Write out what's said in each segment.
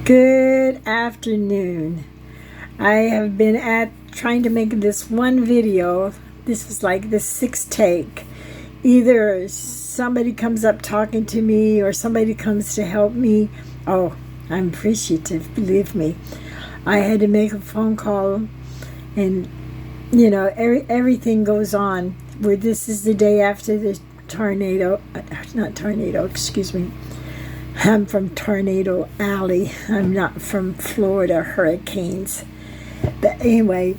Good afternoon. I have been trying to make this one video. This was like the sixth take. Either somebody comes up talking to me or somebody comes to help me. Oh, I'm appreciative, believe me. I had to make a phone call, and you know, everything goes on. Where this is the day after the tornado, not tornado, excuse me. I'm from Tornado Alley. I'm not from Florida hurricanes. But anyway,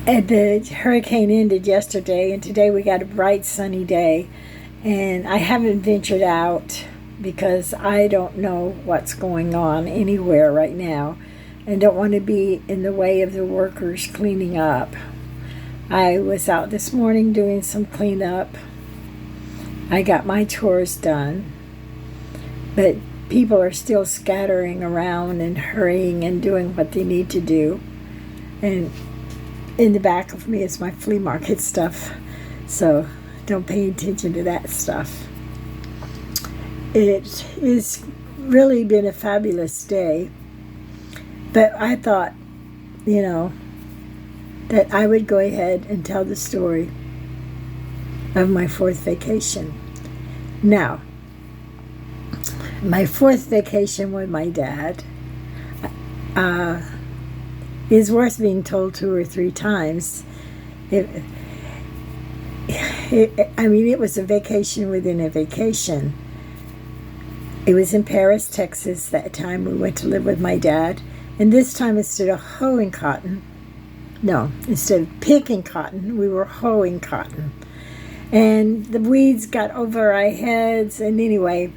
the hurricane ended yesterday, and today we got a bright sunny day. And I haven't ventured out because I don't know what's going on anywhere right now, and don't want to be in the way of the workers cleaning up. I was out this morning doing some cleanup. I got my chores done, but people are still scattering around and hurrying and doing what they need to do. And in the back of me is my flea market stuff, so don't pay attention to that stuff. It has really been a fabulous day, but I thought, you know, that I would go ahead and tell the story of my fourth vacation. Now, my fourth vacation with my dad is worth being told 2 or 3 times. It was a vacation within a vacation. It was in Paris, Texas, that time we went to live with my dad. And this time, instead of picking cotton, we were hoeing cotton. And the weeds got over our heads, and anyway,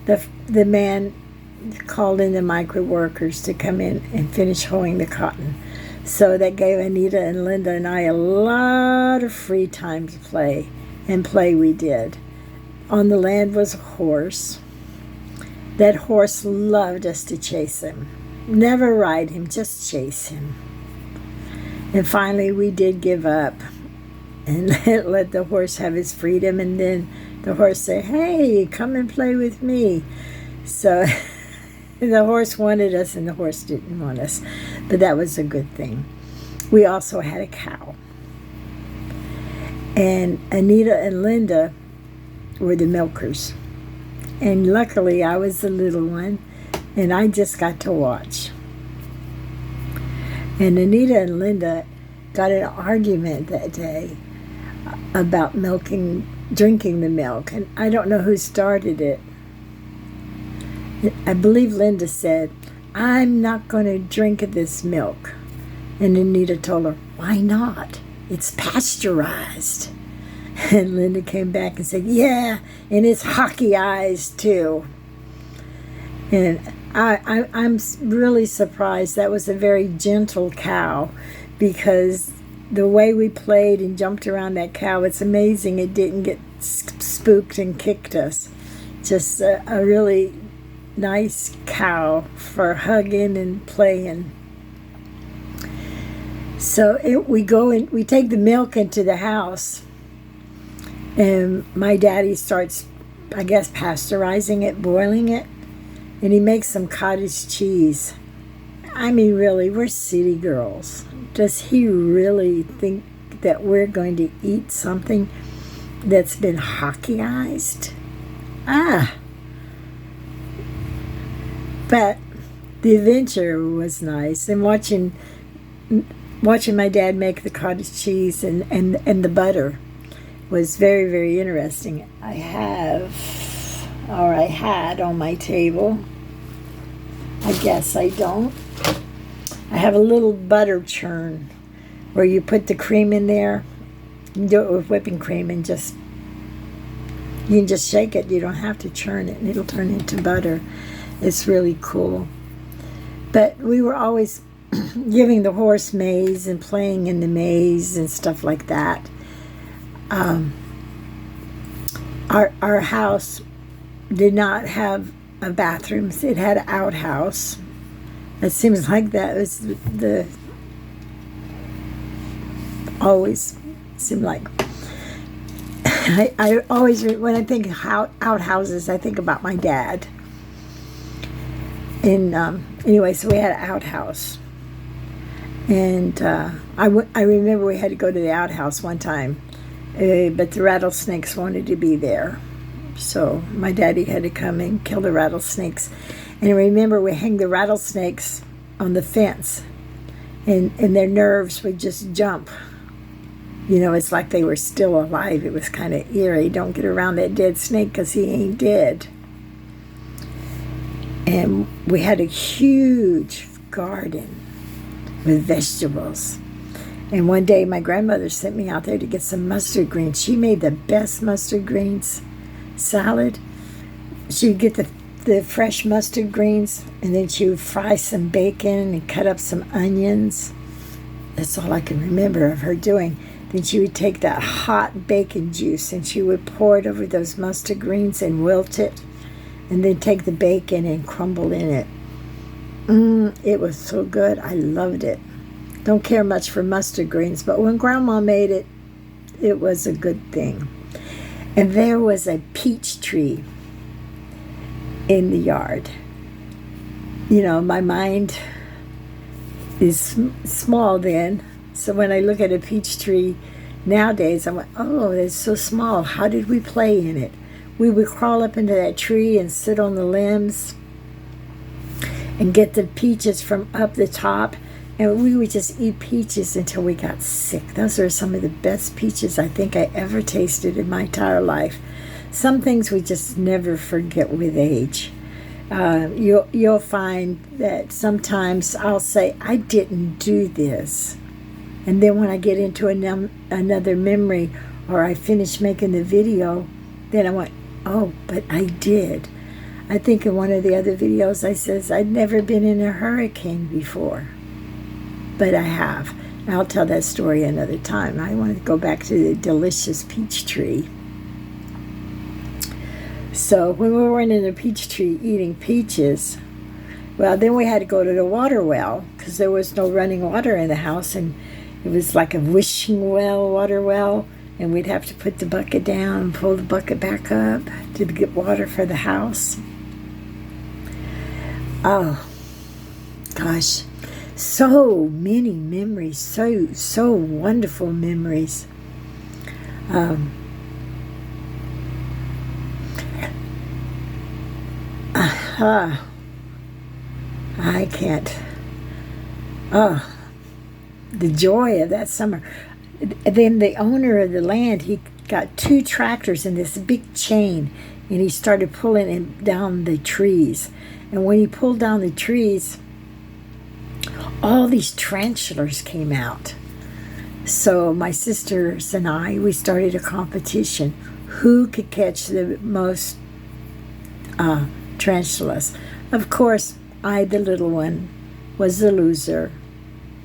the man called in the migrant workers to come in and finish hoeing the cotton. So that gave Anita and Linda and I a lot of free time to play, and play we did. On the land was a horse. That horse loved us to chase him. Never ride him, just chase him. And finally we did give up and let the horse have his freedom, and then the horse said, "Hey, come and play with me." So the horse wanted us and the horse didn't want us, but that was a good thing. We also had a cow, and Anita and Linda were the milkers, and luckily I was the little one, and I just got to watch. And Anita and Linda got in an argument that day about drinking the milk, and I don't know who started it. I believe Linda said, "I'm not going to drink this milk." And Anita told her, "Why not? It's pasteurized." And Linda came back and said, "Yeah, and it's hockey eyes too." And I'm really surprised. That was a very gentle cow, because the way we played and jumped around that cow, it's amazing it didn't get spooked and kicked us. Just a really nice cow for hugging and playing. So we go and we take the milk into the house, and my daddy starts, I guess, pasteurizing it, boiling it, and he makes some cottage cheese. I mean, really, we're city girls. Does he really think that we're going to eat something that's been hockeyized? But the adventure was nice, and watching my dad make the cottage cheese and the butter was very, very interesting. I had on my table, I guess I don't, I have a little butter churn where you put the cream in there. You can do it with whipping cream, and you can just shake it. You don't have to churn it, and it'll turn into butter. It's really cool. But we were always giving the horse maize and playing in the maze and stuff like that. Our house did not have a bathroom. It had an outhouse. It seems like that was always seemed like. I always, when I think outhouses, I think about my dad. And anyway, so we had an outhouse. And I remember we had to go to the outhouse one time, but the rattlesnakes wanted to be there. So my daddy had to come and kill the rattlesnakes. And I remember we hung the rattlesnakes on the fence, and their nerves would just jump. You know, it's like they were still alive. It was kind of eerie. Don't get around that dead snake because he ain't dead. And we had a huge garden with vegetables. And one day my grandmother sent me out there to get some mustard greens. She made the best mustard greens salad. She would get the fresh mustard greens, and then she would fry some bacon and cut up some onions. That's all I can remember of her doing. Then she would take that hot bacon juice and she would pour it over those mustard greens and wilt it, and then take the bacon and crumble in it. It was so good. I loved it. Don't care much for mustard greens, but when Grandma made it, it was a good thing. And there was a peach tree in the yard. You know, my mind is small then, so when I look at a peach tree nowadays, I'm like, oh, it's so small. How did we play in it? We would crawl up into that tree and sit on the limbs and get the peaches from up the top, and we would just eat peaches until we got sick. Those are some of the best peaches I think I ever tasted in my entire life. Some things we just never forget with age. You'll find that sometimes I'll say, I didn't do this. And then when I get into another memory, or I finish making the video, then I went, oh, but I did. I think in one of the other videos I says I'd never been in a hurricane before, but I have. And I'll tell that story another time. I want to go back to the delicious peach tree. So when we weren't in the peach tree eating peaches, well, then we had to go to the water well because there was no running water in the house, and it was like a wishing well, water well, and we'd have to put the bucket down and pull the bucket back up to get water for the house. Oh, gosh, so many memories, so wonderful memories. I can't. Oh, the joy of that summer. Then the owner of the land, he got 2 tractors and this big chain, and he started pulling down the trees. And when he pulled down the trees, all these tarantulas came out. So my sisters and I, we started a competition. Who could catch the most tarantulas? Of course, I, the little one, was the loser.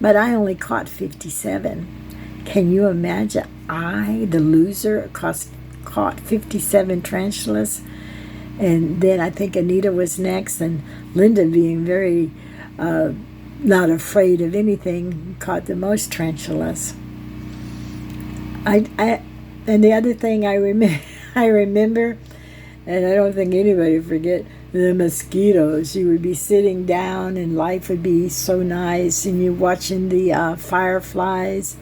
But I only caught 57. Can you imagine? I, the loser, caught 57 tarantulas. And then I think Anita was next, and Linda, being very not afraid of anything, caught the most tarantulas. And the other thing I remember, and I don't think anybody forget, the mosquitoes. You would be sitting down and life would be so nice, and you're watching the fireflies,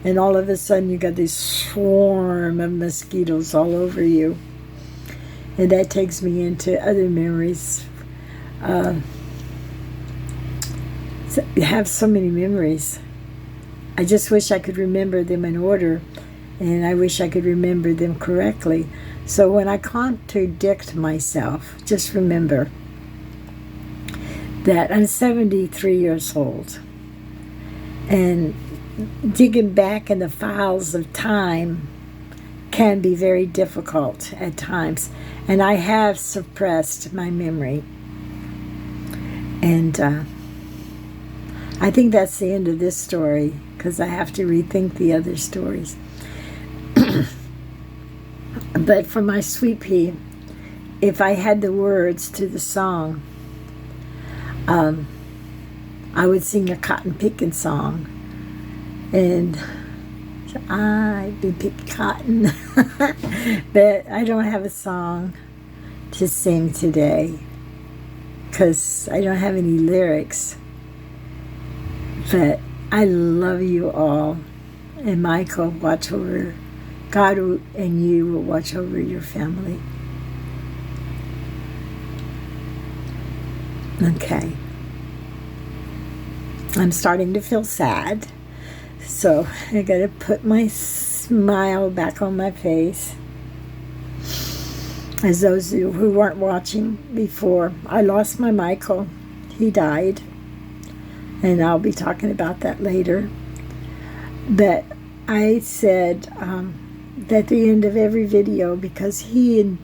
and all of a sudden you got this swarm of mosquitoes all over you. And that takes me into other memories. I have so many memories. I just wish I could remember them in order, and I wish I could remember them correctly. So when I contradict myself, just remember that I'm 73 years old, and digging back in the files of time can be very difficult at times, and I have suppressed my memory. And I think that's the end of this story, because I have to rethink the other stories. But for my sweet pea, if I had the words to the song, I would sing a cotton picking song. And I've been picking cotton. But I don't have a song to sing today. because I don't have any lyrics. But I love you all. And Michael, watch over, God and you will watch over your family. Okay. I'm starting to feel sad. So I got to put my smile back on my face. As those of you who weren't watching before, I lost my Michael. He died. And I'll be talking about that later. But I said at the end of every video, because he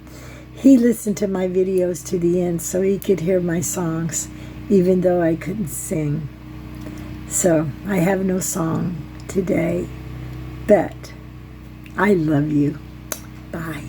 listened to my videos to the end so he could hear my songs, even though I couldn't sing. So I have no song today, but I love you. Bye.